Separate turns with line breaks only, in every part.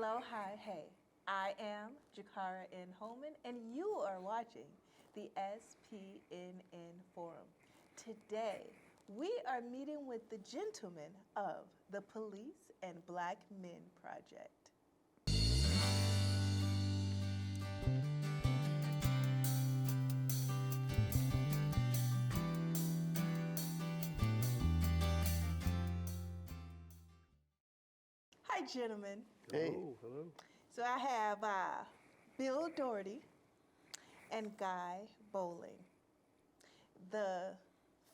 Hello, hi, hey. I am Jiccarra N. Hollman, and you are watching the SPNN Forum. Today, we are meeting with the gentlemen of the Police and Black Men Project. Hi, gentlemen.
Hey.
Hello.
So I have Bill Doherty and Guy Bowling, the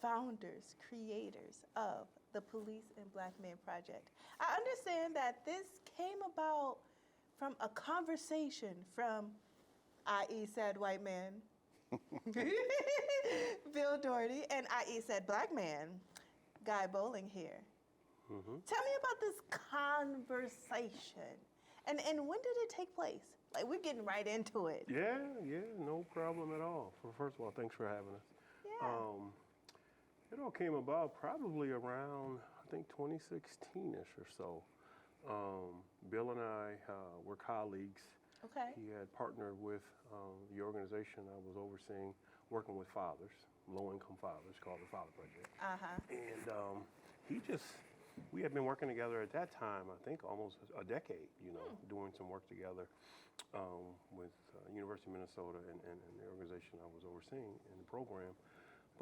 founders, creators of the Police and Black Men Project. I understand that this came about from a conversation from, i.e. said white man, Bill Doherty, and i.e. said black man, Guy Bowling here.
Mm-hmm.
Tell me about this conversation. And when did it take place? Like, we're getting right into it.
Yeah, no problem at all. First of all, thanks for having us.
Yeah.
It all came about probably around, I think, 2016-ish or so. Bill and I were colleagues.
Okay.
He had partnered with the organization I was overseeing, working with fathers, low-income fathers, called the Father Project.
Uh-huh.
And we had been working together at that time, I think almost a decade, doing some work together with University of Minnesota and the organization I was overseeing in the program.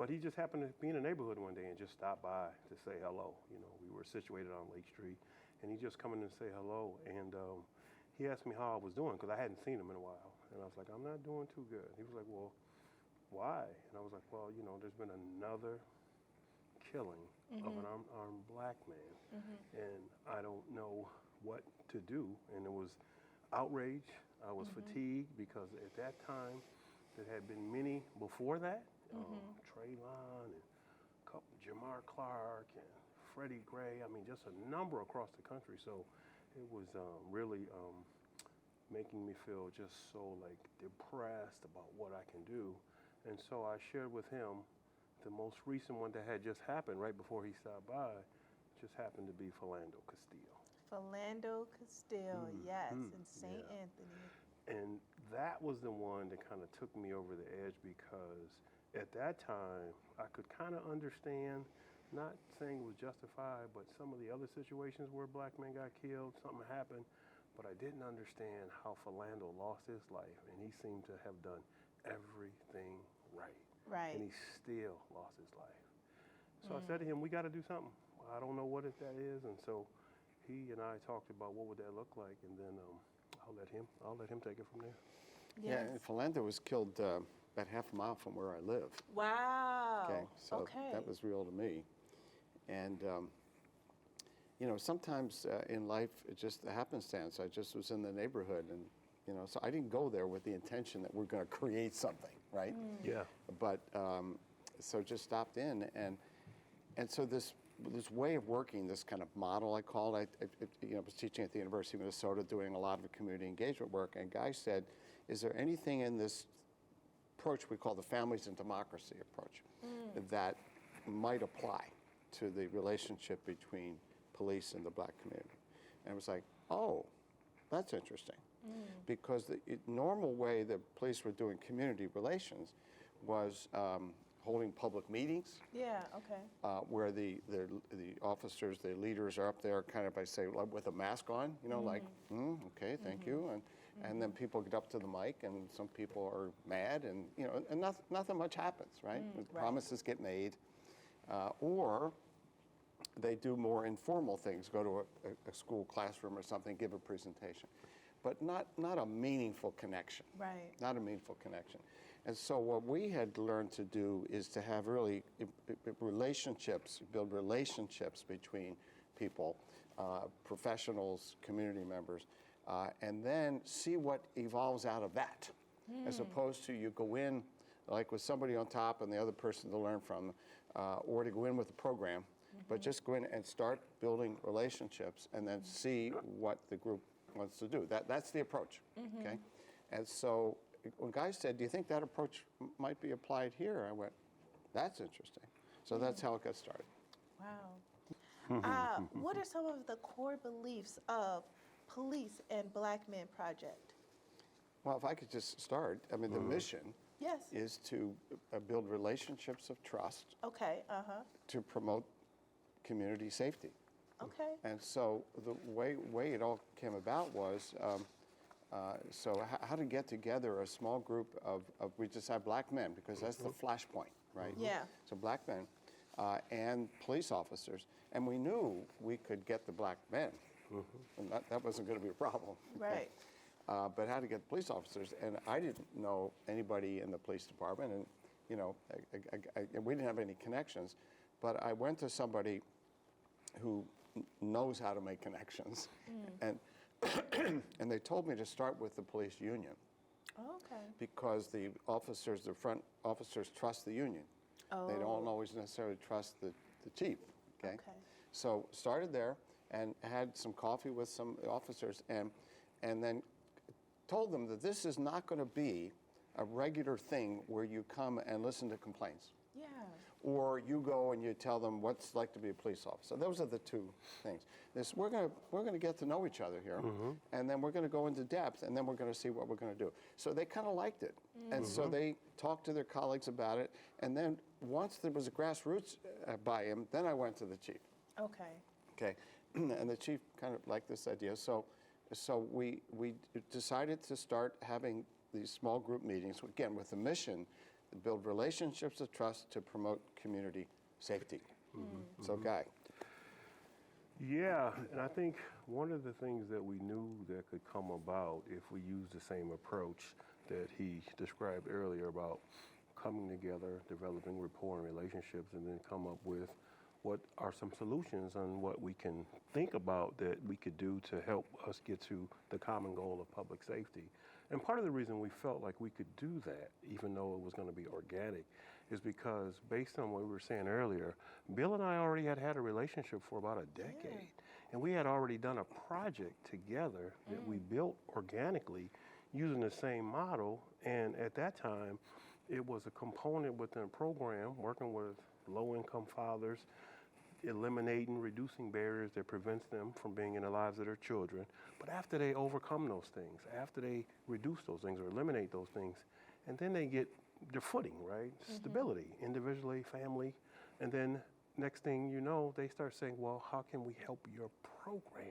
But he just happened to be in the neighborhood one day and just stopped by to say hello. We were situated on Lake Street, and he just come in to say hello. And he asked me how I was doing, because I hadn't seen him in a while. And I was like, I'm not doing too good. He was like, well, why? And I was like, well, there's been another killing of an armed black man, and I don't know what to do. And it was outrage. I was fatigued, because at that time there had been many before that, Traylon and Jamar Clark and Freddie Gray. I mean, just a number across the country. So it was really making me feel just so depressed about what I can do. And so I shared with him the most recent one that had just happened right before he stopped by. Just happened to be Philando Castile.
Philando Castile, yes, in St.
Yeah.
Anthony.
And that was the one that kind of took me over the edge, because at that time I could kind of understand, not saying it was justified, but some of the other situations where black men got killed, something happened, but I didn't understand how Philando lost his life, and he seemed to have done everything right.
Right.
And he still lost his life. So I said to him, we got to do something. I don't know what that is. And so he and I talked about what would that look like, and then I'll let him take it from there.
Yes.
Yeah, and Philando was killed about half a mile from where I live.
Wow.
Okay, so that was real to me. And sometimes in life, it just the happenstance. I just was in the neighborhood, and so I didn't go there with the intention that we're going to create something, right?
Yeah.
But so just stopped in, and so this way of working, this kind of model I called, I was teaching at the University of Minnesota, doing a lot of community engagement work, and Guy said, is there anything in this approach we call the families and democracy approach that might apply to the relationship between police and the black community? And I was like, oh, that's interesting. Because the normal way the police were doing community relations was holding public meetings.
Yeah, okay.
Where the officers, the leaders are up there kind of, I say, with a mask on, okay, thank you. And then people get up to the mic, and some people are mad, and nothing much happens, right? Promises get made. Or they do more informal things, go to a school classroom or something, give a presentation. But not a meaningful connection.
Right.
Not a meaningful connection. And so what we had learned to do is to have really relationships, build relationships between people, professionals, community members, and then see what evolves out of that. As opposed to you go in like with somebody on top and the other person to learn from, or to go in with a program, but just go in and start building relationships and then see what the group wants to do. That's the approach, okay? And so when Guy said, do you think that approach might be applied here? I went, that's interesting. So that's how it got started.
Wow. What are some of the core beliefs of Police and Black Men Project?
Well, if I could just start, I mean, the mission
Yes.
is to build relationships of trust
Okay,
to promote community safety.
okay.
And so the way it all came about was, how to get together a small group of we just have black men, because that's the flashpoint, right?
Yeah.
So black men and police officers. And we knew we could get the black men. And that wasn't going to be a problem.
Right.
But how to get police officers. And I didn't know anybody in the police department. And, you know, we didn't have any connections. But I went to somebody who knows how to make connections. And and they told me to start with the police union,
Okay.
because the front officers trust the union. They don't always necessarily trust the chief, okay?
Okay.
So started there and had some coffee with some officers, and then told them that this is not going to be a regular thing where you come and listen to complaints,
Yeah.
or you go and you tell them what's it like to be a police officer. Those are the two things. We're going to get to know each other here, and then we're going to go into depth, and then we're going to see what we're going to do. So they kind of liked it, and so they talked to their colleagues about it, and then once there was a grassroots buy-in, then I went to the chief.
Okay.
Okay, and the chief kind of liked this idea, so we decided to start having these small group meetings, again, with the mission to build relationships of trust to promote community safety. So, Guy.
Yeah, and I think one of the things that we knew that could come about if we used the same approach that he described earlier about coming together, developing rapport and relationships, and then come up with what are some solutions on what we can think about that we could do to help us get to the common goal of public safety. And part of the reason we felt like we could do that, even though it was going to be organic, is because based on what we were saying earlier, Bill and I already had a relationship for about a decade. And we had already done a project together that we built organically using the same model. And at that time, it was a component within a program working with low-income fathers, eliminating, reducing barriers that prevents them from being in the lives of their children. But after they overcome those things, after they reduce those things or eliminate those things, and then they get their footing, right? Stability, individually, family, and then next thing you know, they start saying, well, how can we help your program?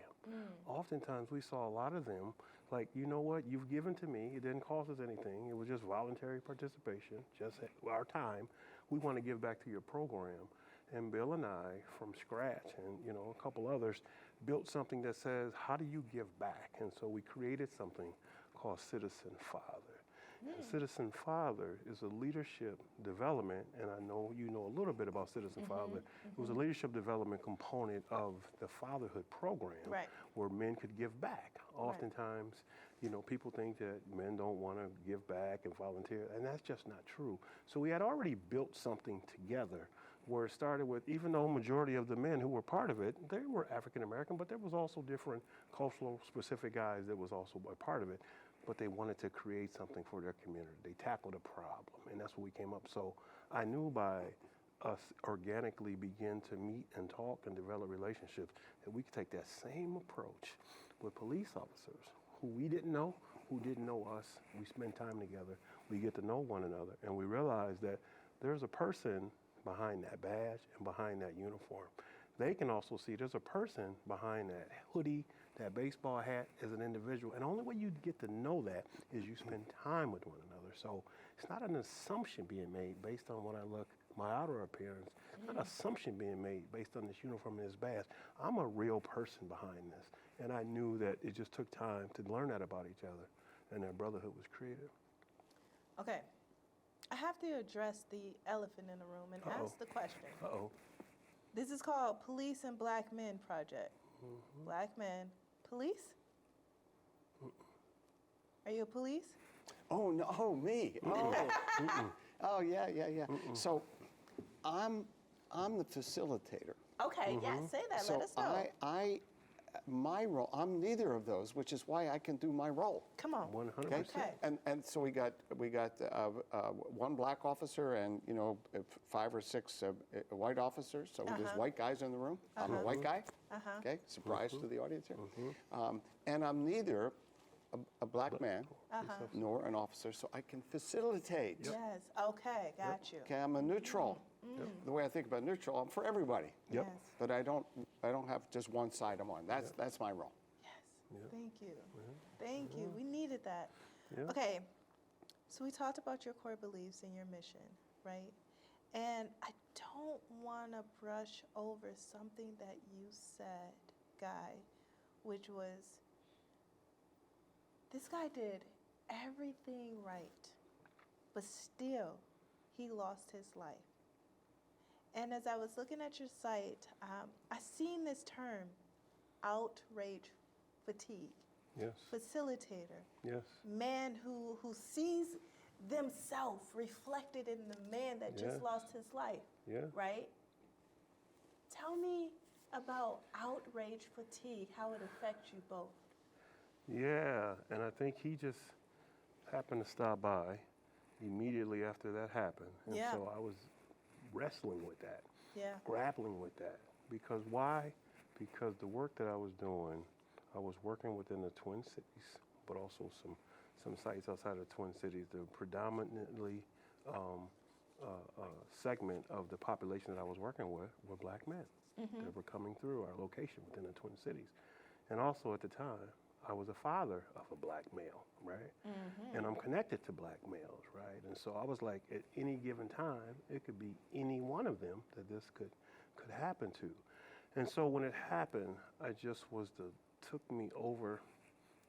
Oftentimes we saw a lot of them like, you know what, you've given to me, it didn't cost us anything, it was just voluntary participation, just our time. We want to give back to your program. And Bill and I, from scratch, and you know, a couple others, built something that says, how do you give back? And so we created something called Citizen Father. And Citizen Father is a leadership development, and I know you know a little bit about Citizen Father. It was a leadership development component of the fatherhood program,
Right.
where men could give back. Oftentimes, you know, people think that men don't want to give back and volunteer, and that's just not true. So we had already built something together where it started with, even though majority of the men who were part of it, they were African American, but there was also different cultural specific guys that was also a part of it, but they wanted to create something for their community. They tackled a problem, and that's what we came up. So I knew by us organically begin to meet and talk and develop relationships that we could take that same approach with police officers who we didn't know, who didn't know us. We spend time together, we get to know one another, and we realize that there's a person behind that badge and behind that uniform. They can also see there's a person behind that hoodie, that baseball hat as an individual. And the only way you get to know that is you spend time with one another. So it's not an assumption being made based on what I look, my outer appearance. It's not an assumption being made based on this uniform and this badge. I'm a real person behind this. And I knew that it just took time to learn that about each other. And that brotherhood was created.
Okay. I have to address the elephant in the room and ask the question. This is called Police and Black Men Project. Black men. Police? Are you a police?
Oh, no, oh, me. Oh, oh yeah. So I'm the facilitator.
Okay, yes, say that.
So
Let us know.
I my role, I'm neither of those, which is why I can do my role.
Come on.
100%.
Okay.
And so we got one black officer and 5 or 6 white officers. So there's white guys in the room. I'm a white guy. Okay, surprise to the audience here. And I'm neither a black man nor an officer, so I can facilitate.
Yes. Okay. Got you.
Okay, I'm a neutral. The way I think about neutral, I'm for everybody.
Yes.
But I don't have just one side I'm on. That's my role.
Yes. Thank you. Thank you. We needed that.
Yeah.
Okay. So we talked about your core beliefs and your mission, right? And I don't want to brush over something that you said, Guy, which was this guy did everything right, but still he lost his life. And as I was looking at your site, I seen this term, outrage fatigue.
Yes.
Facilitator.
Yes.
Man who sees themselves reflected in the man that just
Yes.
lost his life.
Yeah.
Right? Tell me about outrage fatigue, how it affects you both.
Yeah, and I think he just happened to stop by immediately after that happened. And
Yeah.
so I was wrestling with that,
Yeah.
grappling with that. Because why? Because the work that I was doing, I was working within the Twin Cities, but also some sites outside of the Twin Cities. The predominantly segment of the population that I was working with were black men that were coming through our location within the Twin Cities. And also at the time, I was a father of a black male, right? And I'm connected to black males, right? And so I was like, at any given time, it could be any one of them that this could happen to. And so when it happened, I just took me over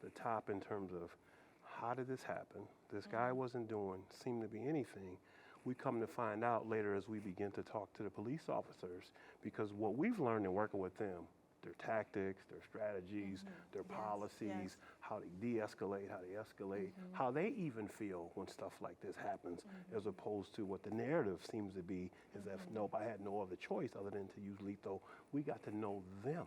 the top in terms of how did this happen? This guy wasn't seemed to be anything. We come to find out later as we begin to talk to the police officers, because what we've learned in working with them, their tactics, their strategies, their policies, how they de-escalate, how they escalate, how they even feel when stuff like this happens, as opposed to what the narrative seems to be, is that nope, I had no other choice other than to use lethal. We got to know them,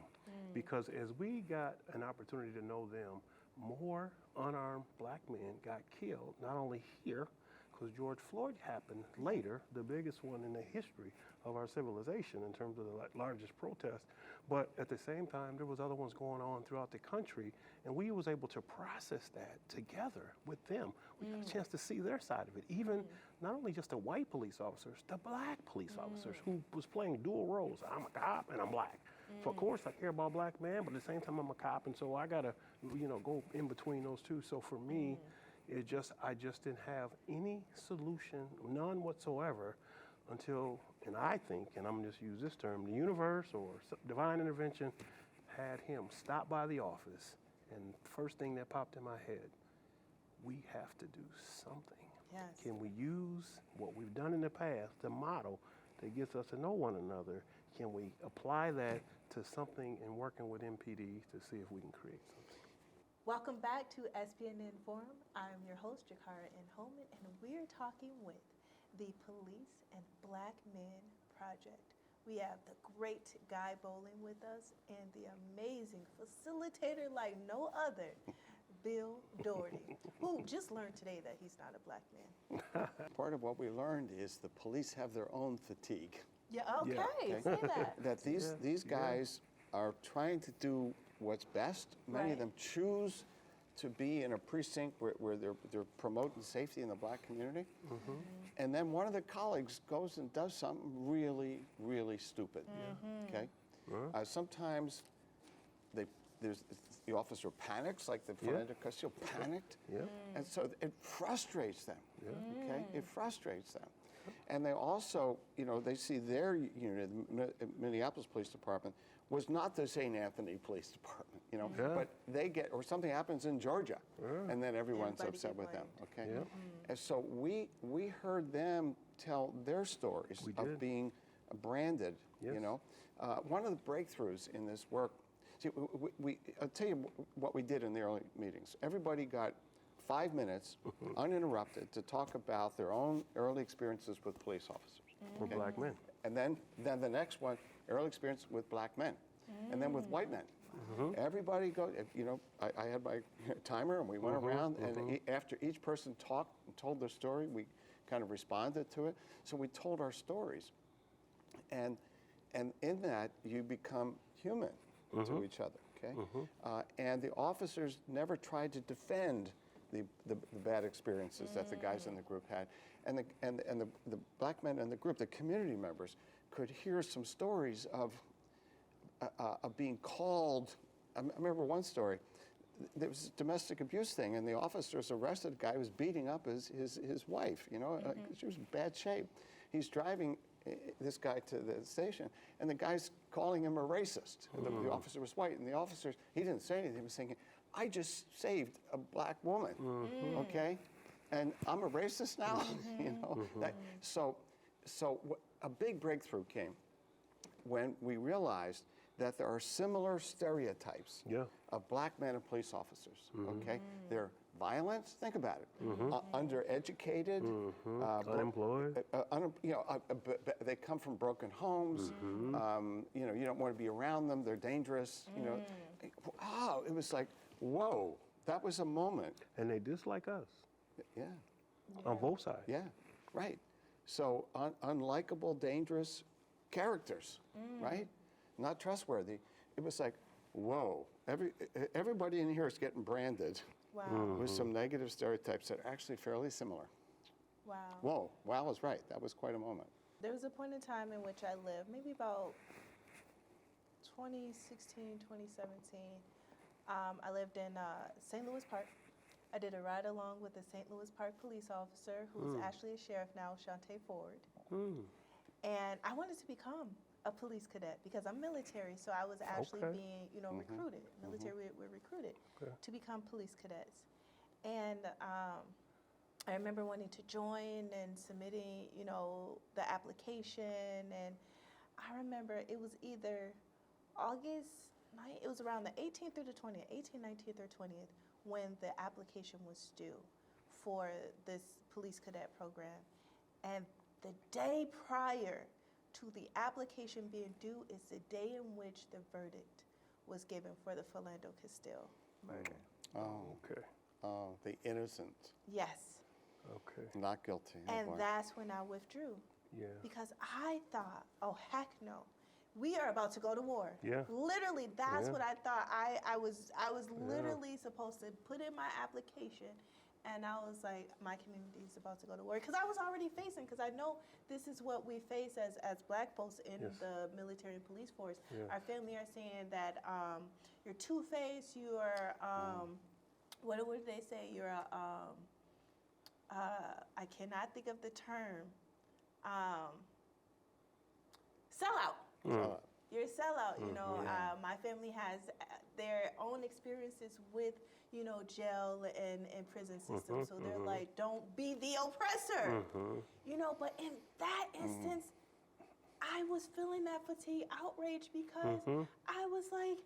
because as we got an opportunity to know them, more unarmed black men got killed, not only here, because George Floyd happened later, the biggest one in the history of our civilization in terms of the largest protest. But at the same time, there was other ones going on throughout the country, and we was able to process that together with them. We got a chance to see their side of it, even not only just the white police officers, the black police officers who was playing dual roles. I'm a cop and I'm black. So of course I care about black men, but at the same time I'm a cop, and so I gotta, go in between those two. So for me, I just didn't have any solution, none whatsoever, until, and I think, and I'm gonna just use this term, the universe or divine intervention had him stop by the office, and first thing that popped in my head, we have to do something.
Yes.
Can we use what we've done in the past, the model that gets us to know one another? Can we apply that to something in working with MPD to see if we can create something?
Welcome back to SPNN Forum. I'm your host, Jiccarra N. Hollman, and we're talking with the Police and Black Men Project. We have the great Guy Bowling with us and the amazing facilitator like no other, Bill Doherty, who just learned today that he's not a black man.
Part of what we learned is the police have their own fatigue.
Yeah, okay,
Yeah.
say that.
That these guys are trying to do what's best. Many of them choose to be in a precinct where they're promoting safety in the black community. And then one of the colleagues goes and does something really, really stupid. Okay? Sometimes the officer panics, like the Fernando Castillo panicked. And so it frustrates them. Okay? It frustrates them. And they also, they see their unit, the Minneapolis Police Department, was not the St. Anthony Police Department, but they get, or something happens in Georgia, and then everyone's
Everybody
upset
get
with them,
blamed.
okay? And so we heard them tell their stories of being branded, One of the breakthroughs in this work, see, I'll tell you what we did in the early meetings. Everybody got 5 minutes, uninterrupted, to talk about their own early experiences with police officers.
For black men.
And then the next one, early experience with black men. And then with white men. Everybody go, I had my timer and we went around and after each person talked and told their story, we kind of responded to it. So we told our stories. And in that, you become human to each other, okay? And the officers never tried to defend the bad experiences that the guys in the group had. And the black men in the group, the community members, could hear some stories of being called. I remember one story. There was a domestic abuse thing, and the officers arrested a guy who was beating up his wife. She was in bad shape. He's driving this guy to the station, and the guy's calling him a racist. And the officer was white, and the officers, he didn't say anything. He was thinking, I just saved a black woman, okay? And I'm a racist now, So a big breakthrough came when we realized that there are similar stereotypes of black men and police officers, okay? They're violent, think about it, undereducated,
unemployed.
They come from broken homes, you don't want to be around them, they're dangerous, Wow, it was like, whoa, that was a moment.
And they dislike us.
Yeah.
On both sides.
Yeah, right. So unlikable, dangerous characters, right? Not trustworthy. It was like, whoa, everybody in here is getting branded with some negative stereotypes that are actually fairly similar.
Wow.
Whoa, wow is right. That was quite a moment.
There was a point in time in which I lived, maybe about 2016, 2017. I lived in St. Louis Park. I did a ride along with a St. Louis Park police officer who's actually a sheriff now, Shante Ford. And I wanted to become a police cadet because I'm military, so I was actually being, recruited. Military, we're recruited to become police cadets. And I remember wanting to join and submitting, the application. And I remember it was either August 9th, it was around the 18th through the 20th, 18th, 19th, or 20th, when the application was due for this police cadet program. And the day prior to the application being due is the day in which the verdict was given for the Philando Castile murder.
Oh,
okay.
Oh, the innocent.
Yes.
Okay.
Not guilty.
And that's when I withdrew.
Yeah.
Because I thought, oh, heck no. We are about to go to war.
Yeah.
Literally, that's what I thought. I was literally supposed to put in my application, and I was like, my community is about to go to war. Because I was already facing, because I know this is what we face as black folks in the military and police force. Our family are saying that you're two-faced, you are, what did they say? You're a, I cannot think of the term, sellout. You're a sellout, my family has their own experiences with, jail and prison systems. So they're like, don't be the oppressor, but in that instance, I was feeling that fatigue, outrage, because I was like,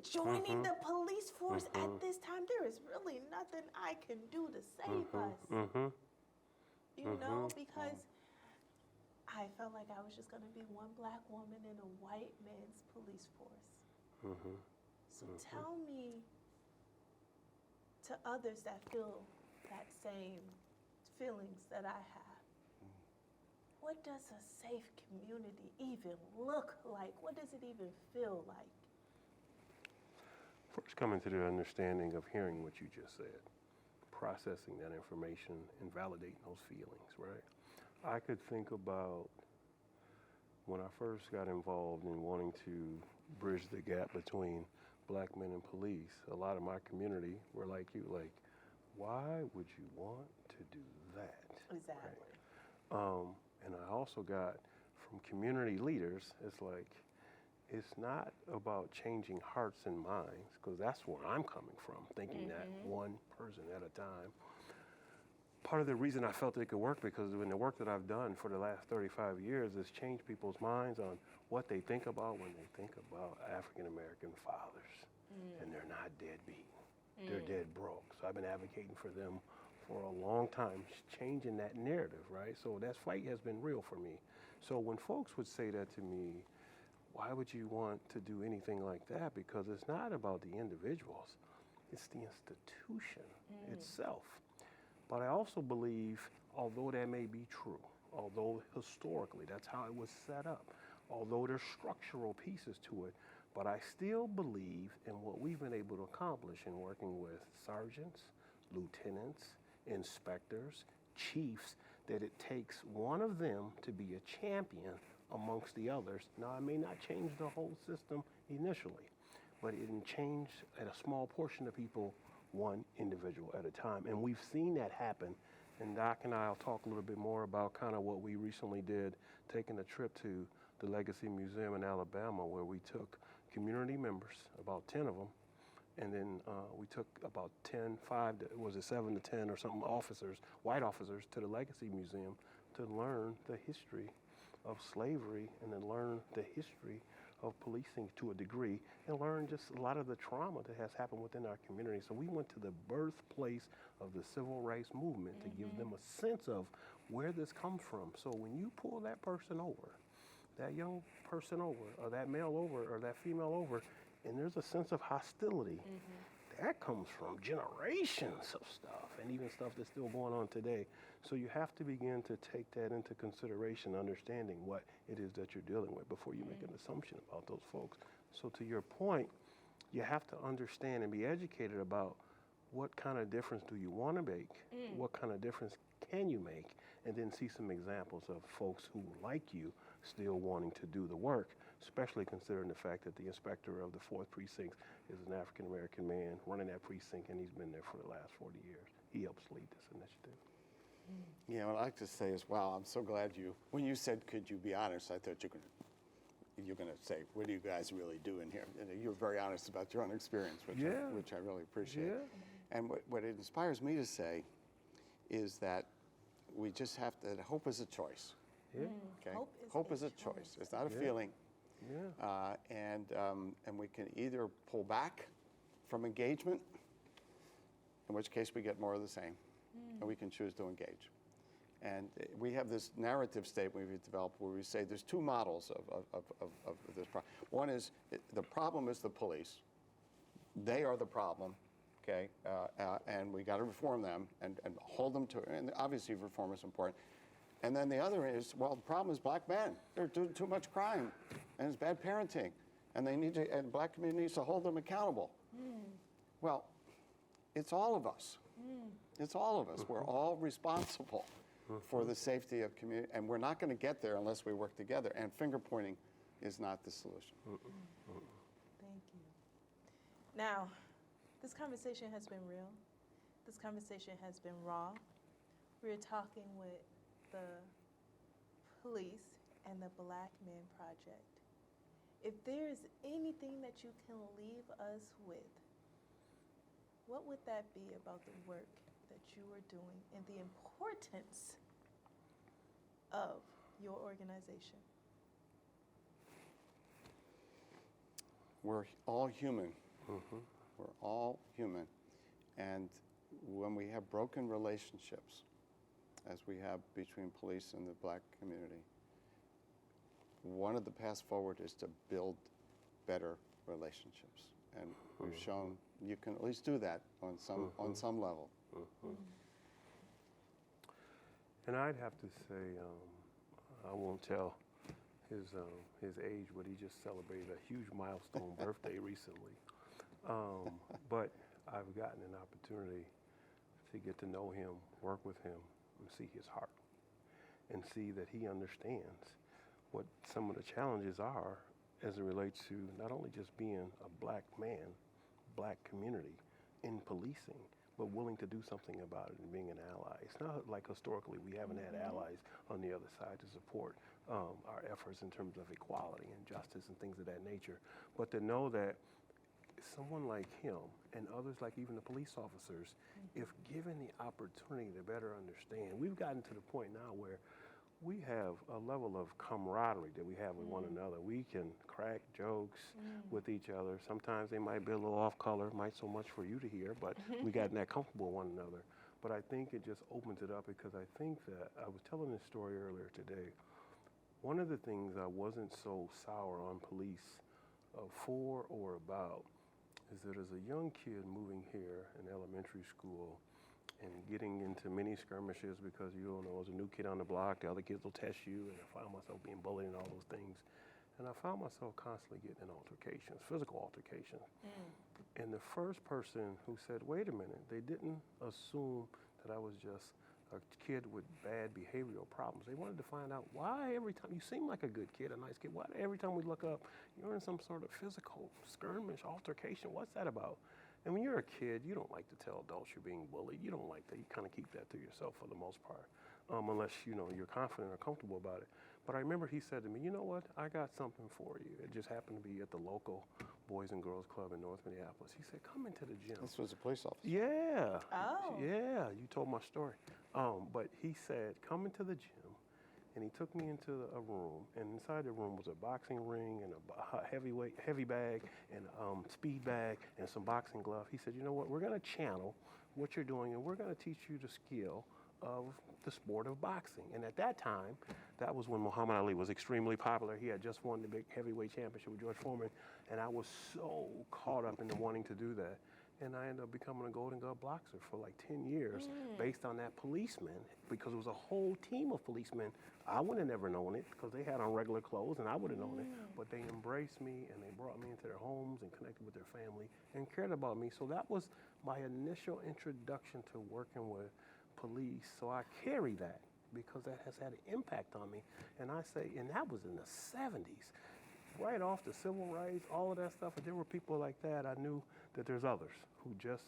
joining the police force at this time, there is really nothing I can do to save us, because I felt like I was just going to be one black woman in a white man's police force. So tell me, to others that feel that same feelings that I have, what does a safe community even look like? What does it even feel like?
First, coming to the understanding of hearing what you just said, processing that information and validating those feelings, right? I could think about when I first got involved in wanting to bridge the gap between black men and police. A lot of my community were like you, like, why would you want to do that?
Exactly.
Right? And I also got from community leaders, it's like, it's not about changing hearts and minds, because that's where I'm coming from, thinking that one person at a time. Part of the reason I felt it could work, because in the work that I've done for the last 35 years is change people's minds on what they think about when they think about African American fathers. And they're not deadbeat. They're dead broke. So I've been advocating for them for a long time, changing that narrative, right? So that fight has been real for me. So when folks would say that to me, why would you want to do anything like that? Because it's not about the individuals, it's the institution itself. But I also believe, although that may be true, although historically that's how it was set up, although there's structural pieces to it, but I still believe in what we've been able to accomplish in working with sergeants, lieutenants, inspectors, chiefs, that it takes one of them to be a champion amongst the others. Now, I may not change the whole system initially, but it can change at a small portion of people, one individual at a time. And we've seen that happen. And Doc and I will talk a little bit more about kind of what we recently did, taking a trip to the Legacy Museum in Alabama, where we took community members, about 10 of them, and then we took about 7 to 10 or something officers, white officers, to the Legacy Museum to learn the history of slavery and then learn the history of policing to a degree and learn just a lot of the trauma that has happened within our community. So we went to the birthplace of the civil rights movement to give them a sense of where this comes from. So when you pull that person over, that young person over, or that male over, or that female over, and there's a sense of hostility, that comes from generations of stuff, and even stuff that's still going on today. So you have to begin to take that into consideration, understanding what it is that you're dealing with before you make an assumption about those folks. So to your point, you have to understand and be educated about what kind of difference do you want to make, what kind of difference can you make, and then see some examples of folks who, like you, still wanting to do the work, especially considering the fact that the inspector of the 4th Precinct is an African-American man running that precinct, and he's been there for the last 40 years. He helps lead this initiative.
Yeah, what I'd like to say is, wow, I'm so glad when you said, could you be honest, I thought you're going to say, what do you guys really do in here? And you were very honest about your own experience, which I really appreciate. And what it inspires me to say is that we just have to, hope is a choice. Okay? Hope is a choice. It's not a feeling. And we can either pull back from engagement, in which case we get more of the same, and we can choose to engage. And we have this narrative statement we've developed where we say there's two models of this problem. One is the problem is the police. They are the problem, okay? And we got to reform them and hold them to, and obviously reform is important. And then the other is, well, the problem is black men. They're doing too much crime, and it's bad parenting, and and black community needs to hold them accountable. Well, it's all of us. It's all of us. We're all responsible for the safety of community, and we're not going to get there unless we work together. And finger pointing is not the solution.
Thank you. Now, this conversation has been real. This conversation has been raw. We're talking with the police and the Black Men Project. If there's anything that you can leave us with, what would that be about the work that you are doing and the importance of your organization?
We're all human. We're all human. And when we have broken relationships, as we have between police and the black community, one of the paths forward is to build better relationships. And we've shown you can at least do that on some level.
And I'd have to say, I won't tell his age, but he just celebrated a huge milestone birthday recently. But I've gotten an opportunity to get to know him, work with him, and see his heart, and see that he understands what some of the challenges are as it relates to not only just being a black man, black community in policing, but willing to do something about it and being an ally. It's not like historically we haven't had allies on the other side to support our efforts in terms of equality and justice and things of that nature. But to know that someone like him and others like even the police officers, if given the opportunity to better understand, we've gotten to the point now where we have a level of camaraderie that we have with one another. We can crack jokes with each other. Sometimes they might be a little off color, might so much for you to hear, but we gotten that comfortable with one another. But I think it just opens it up because I think that I was telling this story earlier today. one of the things I wasn't so sour on police for or about is that as a young kid moving here in elementary school and getting into many skirmishes because you don't know, as a new kid on the block, the other kids will test you, and I found myself being bullied and all those things. And I found myself constantly getting in altercations, physical altercations. And the first person who said, wait a minute, they didn't assume that I was just a kid with bad behavioral problems. They wanted to find out why every time, you seem like a good kid, a nice kid, why every time we look up, you're in some sort of physical skirmish, altercation, what's that about? And when you're a kid, you don't like to tell adults you're being bullied. You don't like that. You kind of keep that to yourself for the most part, unless, you know, you're confident or comfortable about it. But I remember he said to me, you know what, I got something for you. It just happened to be at the local Boys and Girls Club in North Minneapolis. He said, come into the gym.
This was a police officer.
Yeah.
Oh.
Yeah, you told my story. But he said, come into the gym. And he took me into a room, and inside the room was a boxing ring and a heavy bag and a speed bag and some boxing gloves. He said, you know what, we're going to channel what you're doing, and we're going to teach you the skill of the sport of boxing. And at that time, that was when Muhammad Ali was extremely popular. He had just won the big heavyweight championship with George Foreman, and I was so caught up into wanting to do that. And I ended up becoming a Golden Glove boxer for like 10 years based on that policeman, because it was a whole team of policemen. I would have never known it because they had on regular clothes and I would have known it, but they embraced me and they brought me into their homes and connected with their family and cared about me. So that was my initial introduction to working with police. So I carry that because that has had an impact on me. And I say, and that was in the 70s. Right off the civil rights, all of that stuff, and there were people like that. I knew that there's others who just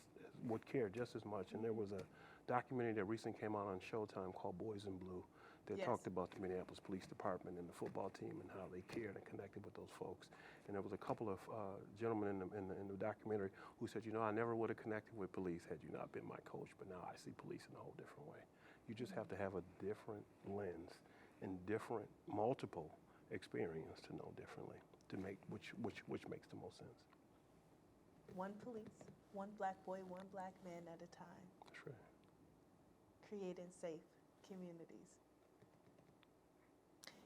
would care just as much. And there was a documentary that recently came out on Showtime called Boys in Blue that talked about the Minneapolis Police Department and the football team and how they cared and connected with those folks. And there was a couple of gentlemen in the documentary who said, you know, I never would have connected with police had you not been my coach, but now I see police in a whole different way. You just have to have a different lens and different, multiple experience to know differently, to make which makes the most sense.
One police, one black boy, one black man at a time.
That's right.
Creating safe communities.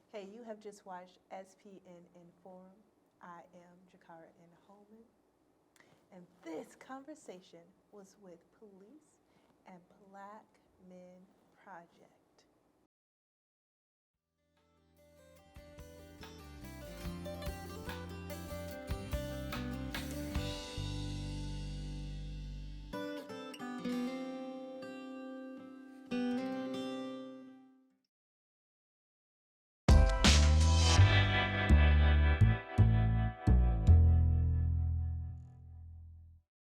Hey, you have just watched SPNN Forum. I am Jiccarra N. Hollman, and this conversation was with Police and Black Men Project.